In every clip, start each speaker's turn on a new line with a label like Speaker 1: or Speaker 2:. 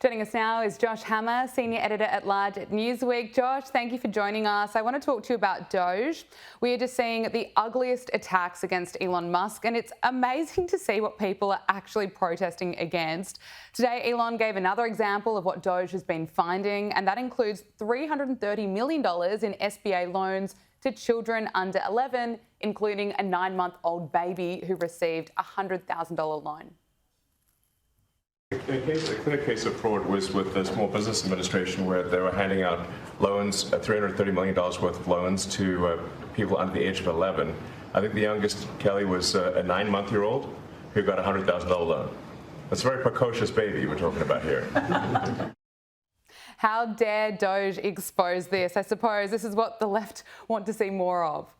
Speaker 1: Joining us now is Josh Hammer, Senior Editor at Large at Newsweek. Josh, thank you for joining us. I want to talk to you about Doge. We are just seeing the ugliest attacks against Elon Musk, and it's amazing to see what people are actually protesting against. Today, Elon gave another example of what Doge has been finding, and that includes $330 million in SBA loans to children under 11, including a 9-month-old baby who received a $100,000 loan.
Speaker 2: A clear case of fraud was with the Small Business Administration, where they were handing out loans, $330 million worth of loans to people under the age of 11. I think the youngest, Kelly, was a 9-month-old who got a $100,000 loan. That's a very precocious baby we're talking about here.
Speaker 1: How dare Doge expose this? I suppose this is what the left want to see more of.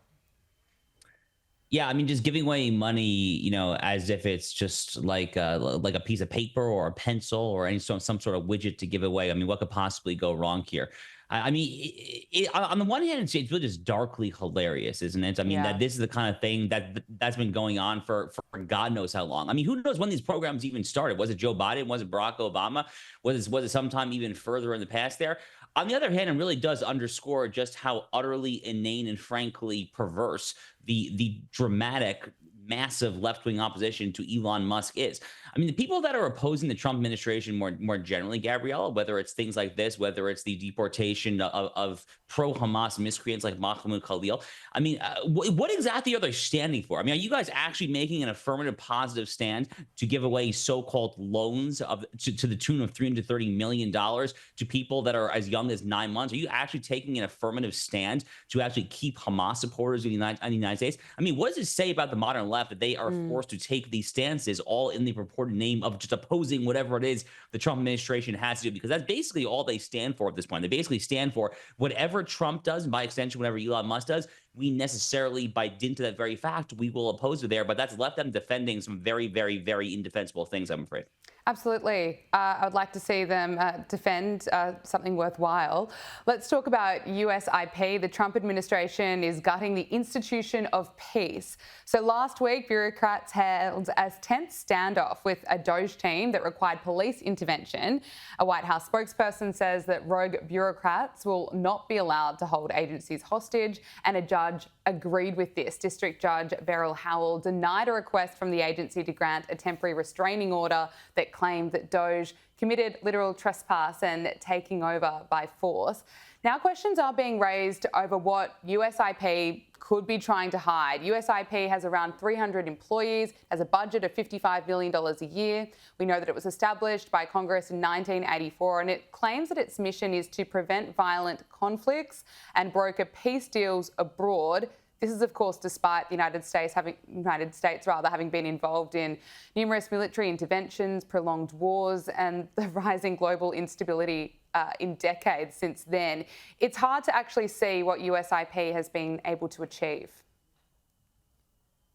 Speaker 3: Yeah, I mean, just giving away money, as if it's just like a piece of paper or a pencil or some sort of widget to give away. I mean, what could possibly go wrong here? I mean, on the one hand, it's really just darkly hilarious, isn't it? I mean, that this is the kind of thing that's been going on for God knows how long. I mean, who knows when these programs even started? Was it Joe Biden? Was it Barack Obama? Was it sometime even further in the past there? On the other hand, it really does underscore just how utterly inane and frankly perverse the dramatic, massive left-wing opposition to Elon Musk is. I mean, the people that are opposing the Trump administration more generally, Gabriella, whether it's things like this, whether it's the deportation of pro-Hamas miscreants like Mahmoud Khalil, I mean, what exactly are they standing for? I mean, are you guys actually making an affirmative positive stand to give away so-called loans to the tune of $330 million to people that are as young as 9 months? Are you actually taking an affirmative stand to actually keep Hamas supporters in the United States? I mean, what does it say about the modern left that they are forced to take these stances all in the purported name of just opposing whatever it is the Trump administration has to do? Because that's basically all they stand for at this point. They basically stand for whatever Trump does, and by extension, whatever Elon Musk does, we necessarily, by dint of that very fact, we will oppose it there. But that's left them defending some very, very, very indefensible things, I'm afraid.
Speaker 1: Absolutely. I would like to see them defend something worthwhile. Let's talk about USIP. The Trump administration is gutting the institution of peace. So last week, bureaucrats held a tense standoff with a Doge team that required police intervention. A White House spokesperson says that rogue bureaucrats will not be allowed to hold agencies hostage, and a judge agreed with this. District Judge Beryl Howell denied a request from the agency to grant a temporary restraining order that claimed that Doge committed literal trespass and taking over by force. Now questions are being raised over what USIP could be trying to hide. USIP has around 300 employees, has a budget of $55 million a year. We know that it was established by Congress in 1984, and it claims that its mission is to prevent violent conflicts and broker peace deals abroad. This is, of course, despite the United States having been involved in numerous military interventions, prolonged wars, and the rising global instability in decades since then. It's hard to actually see what USIP has been able to achieve.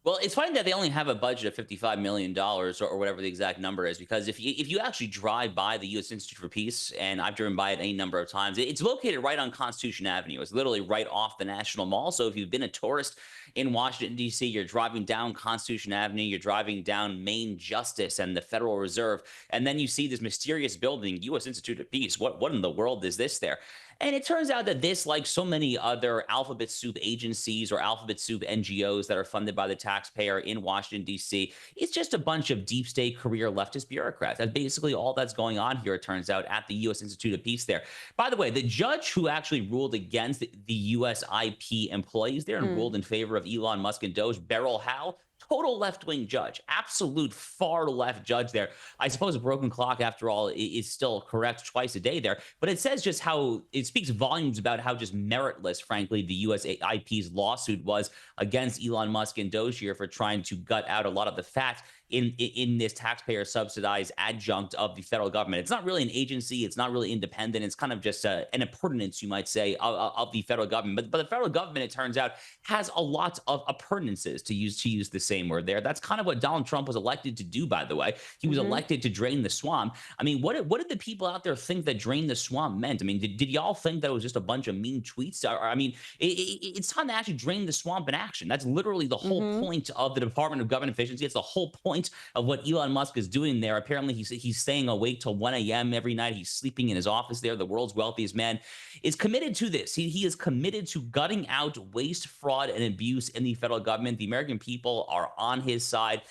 Speaker 3: Well, it's funny that they only have a budget of $55 million or whatever the exact number is, because if you actually drive by the U.S. Institute for Peace, and I've driven by it any number of times, it's located right on Constitution Avenue. It's literally right off the National Mall. So if you've been a tourist in Washington, D.C., you're driving down Constitution Avenue, you're driving down Main Justice and the Federal Reserve, and then you see this mysterious building, U.S. Institute of Peace. What in the world is this there? And it turns out that this, like so many other alphabet soup agencies or alphabet soup NGOs that are funded by the taxpayer in Washington, D.C., it's just a bunch of deep state career leftist bureaucrats. That's basically all that's going on here, it turns out, at the U.S. Institute of Peace there. By the way, the judge who actually ruled against the USIP employees there and ruled in favor of Elon Musk and Doge, Beryl Howell, total left-wing judge, absolute far-left judge there. I suppose a broken clock, after all, is still correct twice a day there, but it says just how it speaks volumes about how just meritless, frankly, the USIP's lawsuit was against Elon Musk and Doge here for trying to gut out a lot of the facts in this taxpayer-subsidized adjunct of the federal government. It's not really an agency. It's not really independent. It's kind of just an appurtenance, you might say, of the federal government. But the federal government, it turns out, has a lot of appurtenances, to use the same word there. That's kind of what Donald Trump was elected to do, by the way. He was elected to drain the swamp. I mean, what did the people out there think that drain the swamp meant? I mean, did y'all think that it was just a bunch of mean tweets? I mean, it's time to actually drain the swamp in action. That's literally the whole point of the Department of Government Efficiency. It's the whole point point of what Elon Musk is doing there. Apparently, he's staying awake till 1 a.m. every night. He's sleeping in his office there. The world's wealthiest man is committed to this. He is committed to gutting out waste, fraud, and abuse in the federal government. The American people are on his side.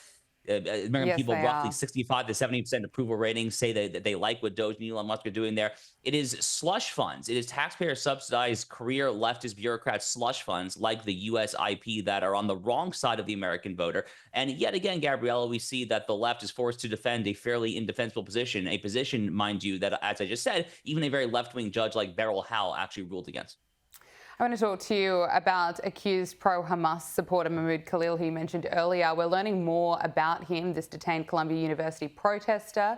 Speaker 3: American
Speaker 1: Yes,
Speaker 3: people,
Speaker 1: they
Speaker 3: roughly
Speaker 1: are.
Speaker 3: 65 to 70% approval ratings, say that they like what Doge and Elon Musk are doing there. It is slush funds. It is taxpayer subsidized career leftist bureaucrat slush funds like the USIP that are on the wrong side of the American voter. And yet again, Gabriella, we see that the left is forced to defend a fairly indefensible position, a position, mind you, that, as I just said, even a very left-wing judge like Beryl Howell actually ruled against.
Speaker 1: I want to talk to you about accused pro-Hamas supporter Mahmoud Khalil, who you mentioned earlier. We're learning more about him, this detained Columbia University protester.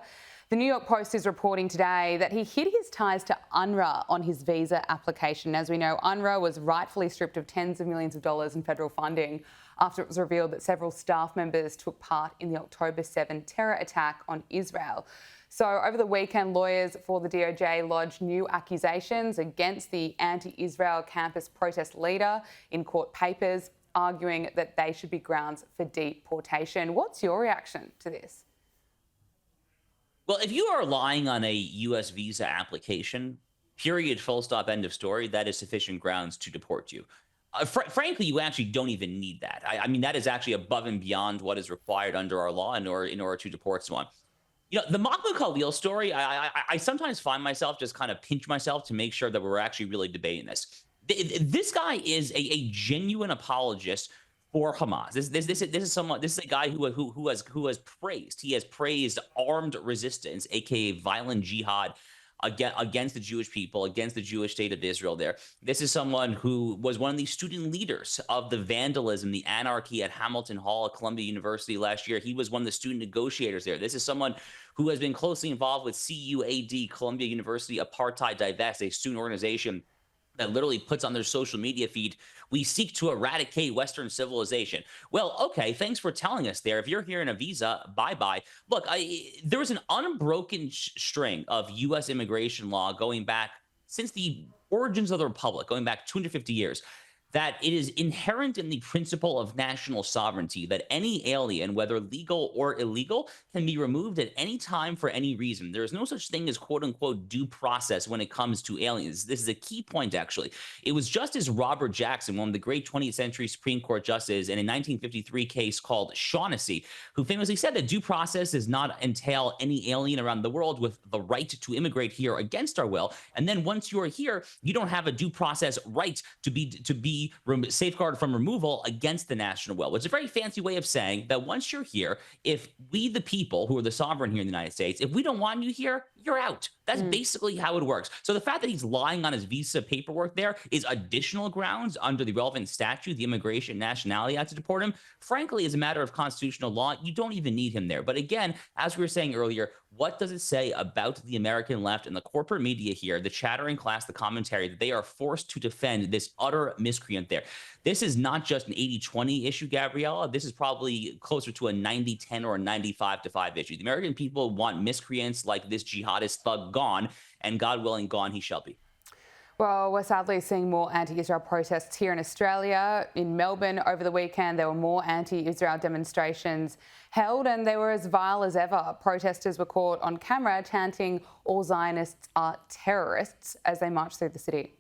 Speaker 1: The New York Post is reporting today that he hid his ties to UNRWA on his visa application. As we know, UNRWA was rightfully stripped of tens of millions of dollars in federal funding after it was revealed that several staff members took part in the October 7 terror attack on Israel. So over the weekend, lawyers for the DOJ lodged new accusations against the anti-Israel campus protest leader in court papers, arguing that they should be grounds for deportation. What's your reaction to this?
Speaker 3: Well, if you are lying on a U.S. visa application, period, full stop, end of story, that is sufficient grounds to deport you. Frankly, you actually don't even need that. I mean, that is actually above and beyond what is required under our law in order to deport someone. You know, the Mahmoud Khalil story, I sometimes find myself just kind of pinch myself to make sure that we're actually really debating this. This guy is a genuine apologist for Hamas. This is a guy who has praised armed resistance, aka violent jihad, against the Jewish people, against the Jewish state of Israel there. This is someone who was one of the student leaders of the vandalism, the anarchy at Hamilton Hall at Columbia University last year. He was one of the student negotiators there. This is someone who has been closely involved with CUAD, Columbia University Apartheid Divest, a student organization that literally puts on their social media feed, "We seek to eradicate Western civilization." Well, okay, thanks for telling us there. If you're here in a visa, bye-bye. Look, there was an unbroken string of U.S. immigration law going back since the origins of the Republic, going back 250 years, that it is inherent in the principle of national sovereignty that any alien, whether legal or illegal, can be removed at any time for any reason. There is no such thing as quote-unquote due process when it comes to aliens. This is a key point, actually. It was Justice Robert Jackson, one of the great 20th century Supreme Court justices, in a 1953 case called Shaughnessy, who famously said that due process does not entail any alien around the world with the right to immigrate here against our will. And then once you are here, you don't have a due process right to be safeguarded from removal against the national will. It's a very fancy way of saying that once you're here, if we, the people who are the sovereign here in the United States, if we don't want you here, you're out. That's basically how it works. So the fact that he's lying on his visa paperwork there is additional grounds under the relevant statute, the Immigration and Nationality Act, to deport him. Frankly, as a matter of constitutional law, you don't even need him there. But again, as we were saying earlier, what does it say about the American left and the corporate media here, the chattering class, the commentary, that they are forced to defend this utter miscreant there? This is not just an 80-20 issue, Gabriella. This is probably closer to a 90-10 or a 95-5 issue. The American people want miscreants like this jihadist thug gone, and God willing, gone he shall be.
Speaker 1: Well, we're sadly seeing more anti-Israel protests here in Australia. In Melbourne over the weekend, there were more anti-Israel demonstrations held, and they were as vile as ever. Protesters were caught on camera chanting, "All Zionists are terrorists," as they marched through the city.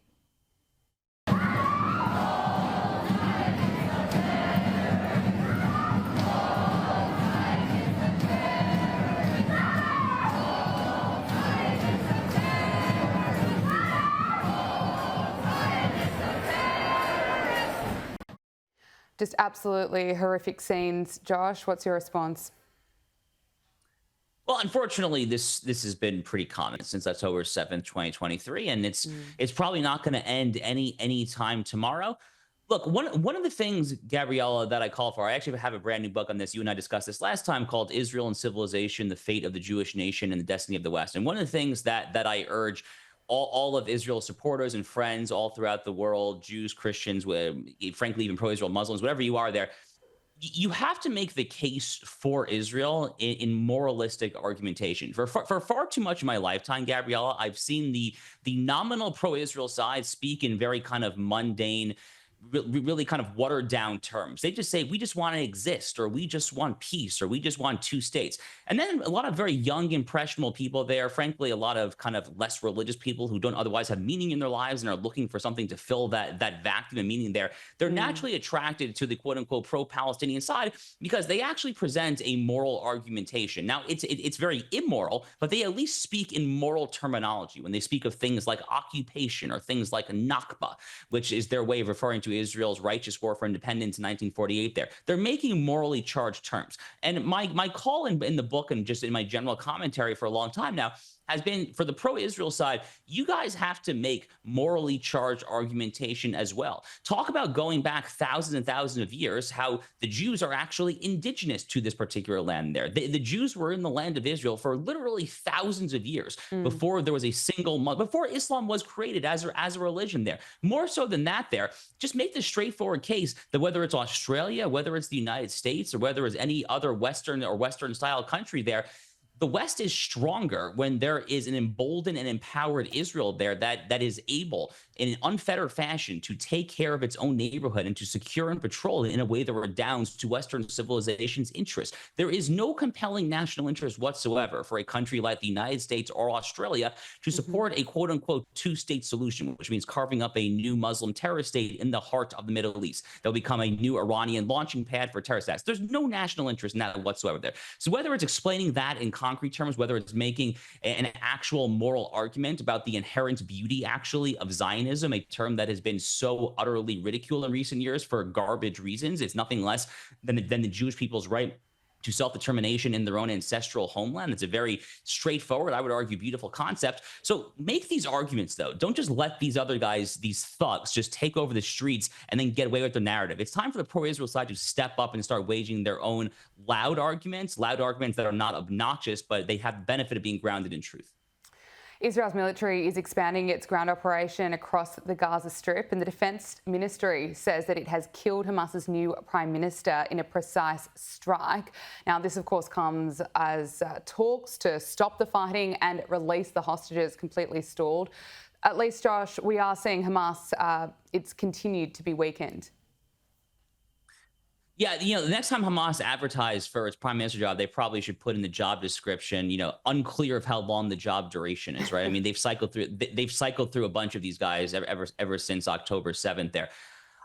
Speaker 1: Just absolutely horrific scenes. Josh, what's your response?
Speaker 3: Well, unfortunately, this has been pretty common since October 7th, 2023, and it's probably not going to end any time tomorrow. Look, one of the things, Gabriella, that I call for, I actually have a brand new book on this. You and I discussed this last time, called "Israel and Civilization: The Fate of the Jewish Nation and the Destiny of the West." And one of the things that I urge all of Israel's supporters and friends all throughout the world, Jews, Christians, frankly, even pro-Israel Muslims, whatever you are there, you have to make the case for Israel in moralistic argumentation. For far too much of my lifetime, Gabriella, I've seen the nominal pro-Israel side speak in very kind of mundane, really kind of watered down terms. They just say, we just want to exist, or we just want peace, or we just want two states. And then a lot of very young, impressionable people there, frankly, a lot of kind of less religious people who don't otherwise have meaning in their lives and are looking for something to fill that vacuum of meaning there. They're naturally attracted to the quote unquote pro-Palestinian side because they actually present a moral argumentation. Now, it's very immoral, but they at least speak in moral terminology when they speak of things like occupation or things like Nakba, which is their way of referring to Israel's righteous war for independence in 1948 there. They're making morally charged terms. And my call in the book and just in my general commentary for a long time now has been, for the pro-Israel side, you guys have to make morally charged argumentation as well. Talk about going back thousands and thousands of years, how the Jews are actually indigenous to this particular land there. The Jews were in the land of Israel for literally thousands of years before there was a single, before Islam was created as a religion there. More so than that there, just make the straightforward case that whether it's Australia, whether it's the United States, or whether it's any other Western or Western-style country there, the West is stronger when there is an emboldened and empowered Israel there that is able in an unfettered fashion to take care of its own neighborhood and to secure and patrol it in a way that redounds to Western civilization's interests. There is no compelling national interest whatsoever for a country like the United States or Australia to support a quote unquote two-state solution, which means carving up a new Muslim terrorist state in the heart of the Middle East. They'll become a new Iranian launching pad for terrorist attacks. There's no national interest in that whatsoever there. So whether it's explaining that in concrete terms, whether it's making an actual moral argument about the inherent beauty actually of Zionism, a term that has been so utterly ridiculed in recent years for garbage reasons, it's nothing less than the Jewish people's right to self-determination in their own ancestral homeland. It's a very straightforward, I would argue, beautiful concept. So make these arguments, though. Don't just let these other guys, these thugs, just take over the streets and then get away with their narrative. It's time for the pro-Israel side to step up and start waging their own loud arguments that are not obnoxious, but they have the benefit of being grounded in truth.
Speaker 1: Israel's military is expanding its ground operation across the Gaza Strip, and the Defence Ministry says that it has killed Hamas's new Prime Minister in a precise strike. Now, this, of course, comes as talks to stop the fighting and release the hostages completely stalled. At least, Josh, we are seeing Hamas, it's continued to be weakened.
Speaker 3: Yeah, the next time Hamas advertised for its prime minister job, they probably should put in the job description, unclear of how long the job duration is, right? I mean, they've cycled through a bunch of these guys ever since October 7th there.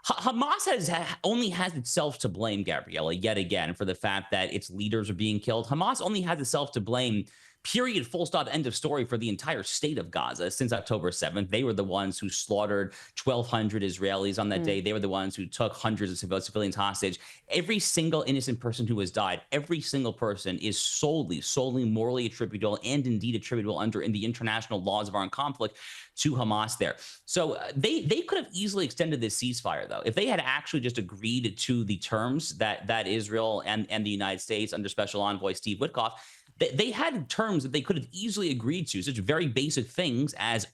Speaker 3: Hamas only has itself to blame, Gabriella, yet again, for the fact that its leaders are being killed. Hamas only has itself to blame, period, full stop, end of story, for the entire state of Gaza since October 7th. They were the ones who slaughtered 1,200 Israelis on that day. They were the ones who took hundreds of civilians hostage. Every single innocent person who has died, every single person is solely morally attributable and indeed attributable in the international laws of armed conflict to Hamas there. So they could have easily extended this ceasefire, though. If they had actually just agreed to the terms that Israel and the United States under Special Envoy Steve Witkoff, they had terms that they could have easily agreed to, such very basic things as,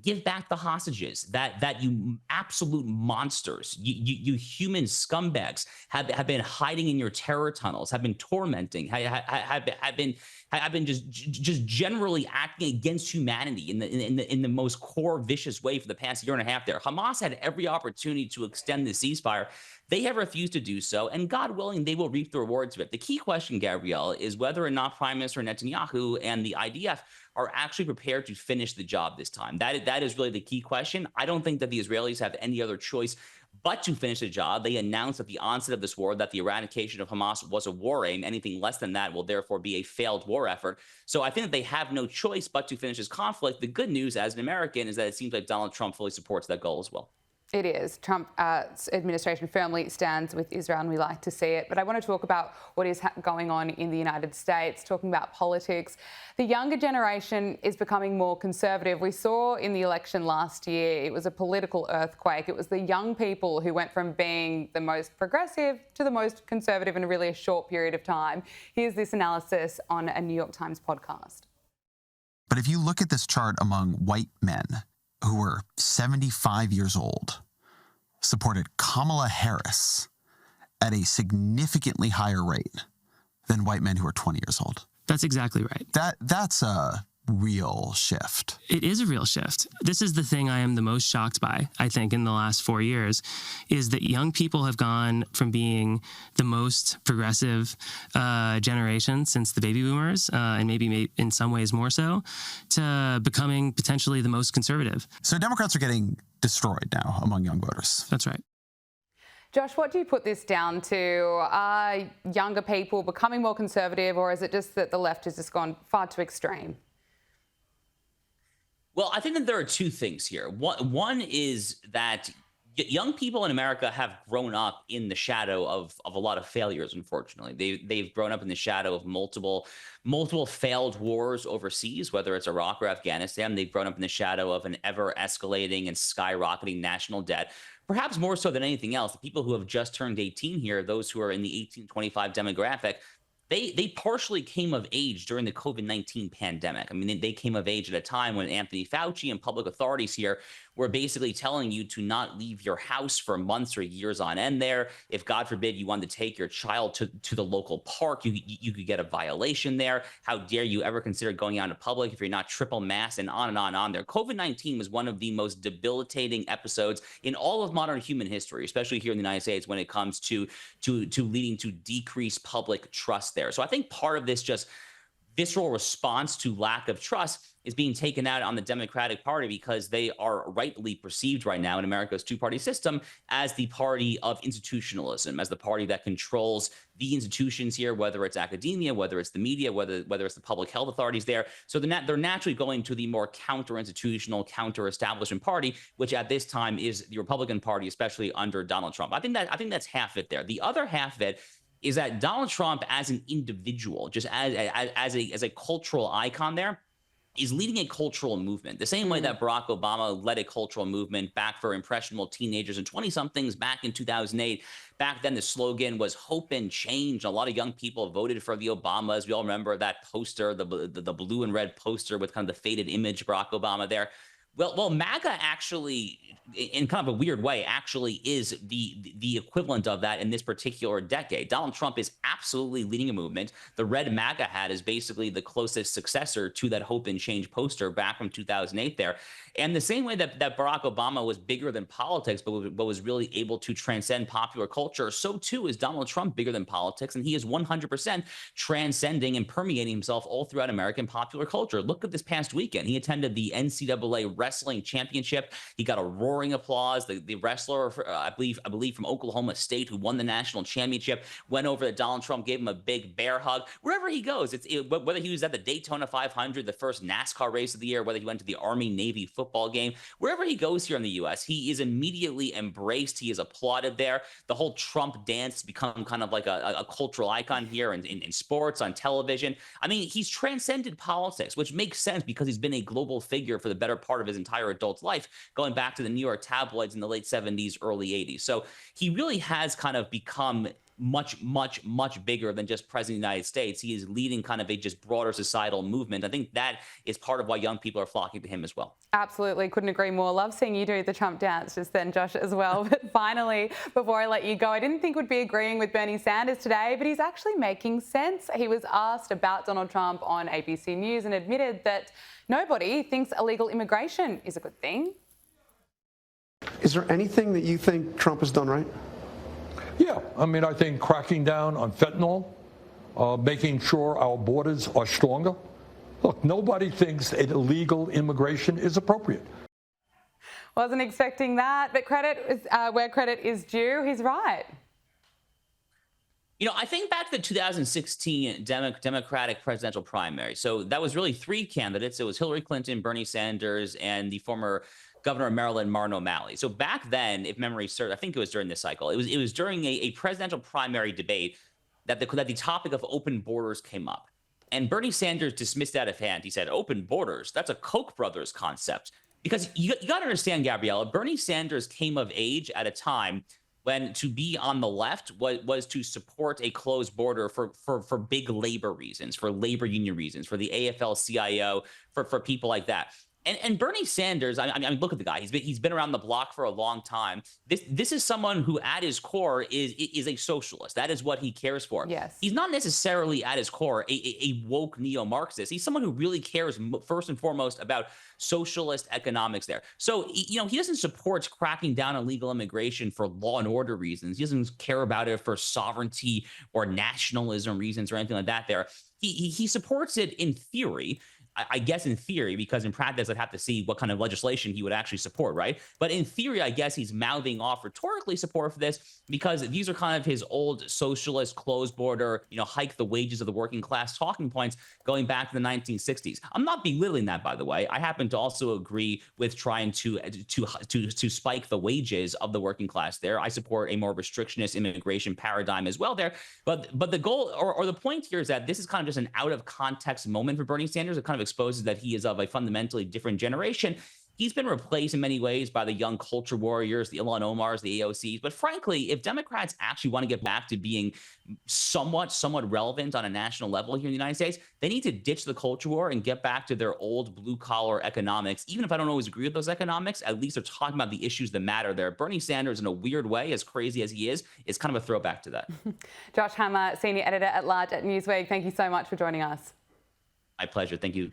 Speaker 3: give back the hostages, that you absolute monsters, you human scumbags have been hiding in your terror tunnels, have been tormenting, have been just generally acting against humanity in the most core vicious way for the past year and a half there. Hamas had every opportunity to extend the ceasefire. They have refused to do so, and God willing, they will reap the rewards of it. The key question, Gabrielle, is whether or not Prime Minister Netanyahu and the IDF are actually prepared to finish the job this time. That is really the key question. I don't think that the Israelis have any other choice but to finish the job. They announced at the onset of this war that the eradication of Hamas was a war aim. Anything less than that will therefore be a failed war effort. So I think that they have no choice but to finish this conflict. The good news as an American is that it seems like Donald Trump fully supports that goal as well.
Speaker 1: It is. Trump's administration firmly stands with Israel, and we like to see it. But I want to talk about what is going on in the United States, talking about politics. The younger generation is becoming more conservative. We saw in the election last year, it was a political earthquake. It was the young people who went from being the most progressive to the most conservative in really a short period of time. Here's this analysis on a New York Times podcast.
Speaker 4: But if you look at this chart among white men who were 75 years old, supported Kamala Harris at a significantly higher rate than white men who are 20 years old.
Speaker 5: That's exactly right.
Speaker 4: That's a real shift.
Speaker 5: It is a real shift. This is the thing I am the most shocked by, I think, in the last 4 years, is that young people have gone from being the most progressive generation since the baby boomers, and maybe in some ways more so, to becoming potentially the most conservative.
Speaker 4: So Democrats are getting destroyed now among young voters.
Speaker 5: That's right.
Speaker 1: Josh, what do you put this down to? Are younger people becoming more conservative, or is it just that the left has just gone far too extreme?
Speaker 3: Well, I think that there are two things here. One is that young people in America have grown up in the shadow of a lot of failures, unfortunately. They've grown up in the shadow of multiple failed wars overseas, whether it's Iraq or Afghanistan. They've grown up in the shadow of an ever-escalating and skyrocketing national debt. Perhaps more so than anything else, the people who have just turned 18 here, those who are in the 18-25 demographic, they partially came of age during the COVID-19 pandemic. I mean, they came of age at a time when Anthony Fauci and public authorities here were basically telling you to not leave your house for months or years on end there. If, God forbid, you wanted to take your child to the local park, you could get a violation there. How dare you ever consider going out into public if you're not triple masked, and on and on and on there. COVID-19 was one of the most debilitating episodes in all of modern human history, especially here in the United States when it comes to leading to decreased public trust there. So I think part of this just visceral response to lack of trust is being taken out on the Democratic Party, because they are rightly perceived right now in America's two-party system as the party of institutionalism, as the party that controls the institutions here, whether it's academia, whether it's the media, whether it's the public health authorities there. So they're naturally going to the more counter-institutional, counter-establishment party, which at this time is the Republican Party, especially under Donald Trump. I think that's half it there. The other half of it is that Donald Trump as an individual, just as a cultural icon there, is leading a cultural movement. The same way that Barack Obama led a cultural movement back for impressionable teenagers and 20-somethings back in 2008. Back then, the slogan was hope and change. A lot of young people voted for the Obamas. We all remember that poster, the blue and red poster with kind of the faded image of Barack Obama there. Well, MAGA actually, in kind of a weird way, actually is the equivalent of that in this particular decade. Donald Trump is absolutely leading a movement. The red MAGA hat is basically the closest successor to that hope and change poster back from 2008 there. And the same way that Barack Obama was bigger than politics, but was really able to transcend popular culture, so too is Donald Trump bigger than politics, and he is 100% transcending and permeating himself all throughout American popular culture. Look at this past weekend. He attended the NCAA Wrestling Championship. He got a roaring applause. The wrestler, I believe from Oklahoma State, who won the national championship, went over to Donald Trump, gave him a big bear hug. Wherever he goes, whether he was at the Daytona 500, the first NASCAR race of the year, whether he went to the Army-Navy football game, wherever he goes here in the U.S., he is immediately embraced. He is applauded there. The whole Trump dance has become kind of like a cultural icon here in sports, on television. I mean, he's transcended politics, which makes sense because he's been a global figure for the better part of his entire adult life, going back to the New York tabloids in the late 70s, early 80s. So he really has kind of become much, much, much bigger than just president of the United States. He is leading kind of a just broader societal movement. I think that is part of why young people are flocking to him as well.
Speaker 1: Absolutely. Couldn't agree more. Love seeing you do the Trump dance just then, Josh, as well. But finally, before I let you go, I didn't think we'd be agreeing with Bernie Sanders today, but he's actually making sense. He was asked about Donald Trump on ABC News and admitted that nobody thinks illegal immigration is a good thing.
Speaker 6: Is there anything that you think Trump has done right?
Speaker 7: Yeah, I mean, I think cracking down on fentanyl, making sure our borders are stronger. Look, nobody thinks that illegal immigration is appropriate.
Speaker 1: Wasn't expecting that, but credit is, where credit is due. He's right.
Speaker 3: You know, I think back to the 2016 Democratic presidential primary. So that was really three candidates. It was Hillary Clinton, Bernie Sanders, and the former governor of Maryland, Martin O'Malley. So back then, if memory serves, I think it was during this cycle. It was during a presidential primary debate that the topic of open borders came up. And Bernie Sanders dismissed it out of hand. He said, open borders, that's a Koch brothers concept. Because you got to understand, Gabriella, Bernie Sanders came of age at a time when to be on the left was to support a closed border for big labor reasons, for labor union reasons, for the AFL-CIO, for people like that. And Bernie Sanders, I mean, look at the guy. He's been around the block for a long time. This is someone who, at his core, is a socialist. That is what he cares for.
Speaker 1: Yes.
Speaker 3: He's not necessarily, at his core, a woke neo-Marxist. He's someone who really cares first and foremost about socialist economics there. So, you know, he doesn't support cracking down on illegal immigration for law and order reasons. He doesn't care about it for sovereignty or nationalism reasons or anything like that there. He supports it in theory. I guess in theory, because in practice, I'd have to see what kind of legislation he would actually support, right? But in theory, I guess he's mouthing off rhetorically support for this because these are kind of his old socialist, closed border, you know, hike the wages of the working class talking points going back to the 1960s. I'm not belittling that, by the way. I happen to also agree with trying to spike the wages of the working class there. I support a more restrictionist immigration paradigm as well there. But the goal or the point here is that this is kind of just an out of context moment for Bernie Sanders. It kind of exposes that he is of a fundamentally different generation. He's been replaced in many ways by the young culture warriors, the Elon Omars, the AOCs. But frankly, if Democrats actually want to get back to being somewhat relevant on a national level here in the United States, they need to ditch the culture war and get back to their old blue-collar economics. Even if I don't always agree with those economics, at least they're talking about the issues that matter there. Bernie Sanders, in a weird way, as crazy as he is kind of a throwback to that.
Speaker 1: Josh Hammer, Senior Editor at Large at Newsweek, thank you so much for joining us.
Speaker 3: My pleasure. Thank you.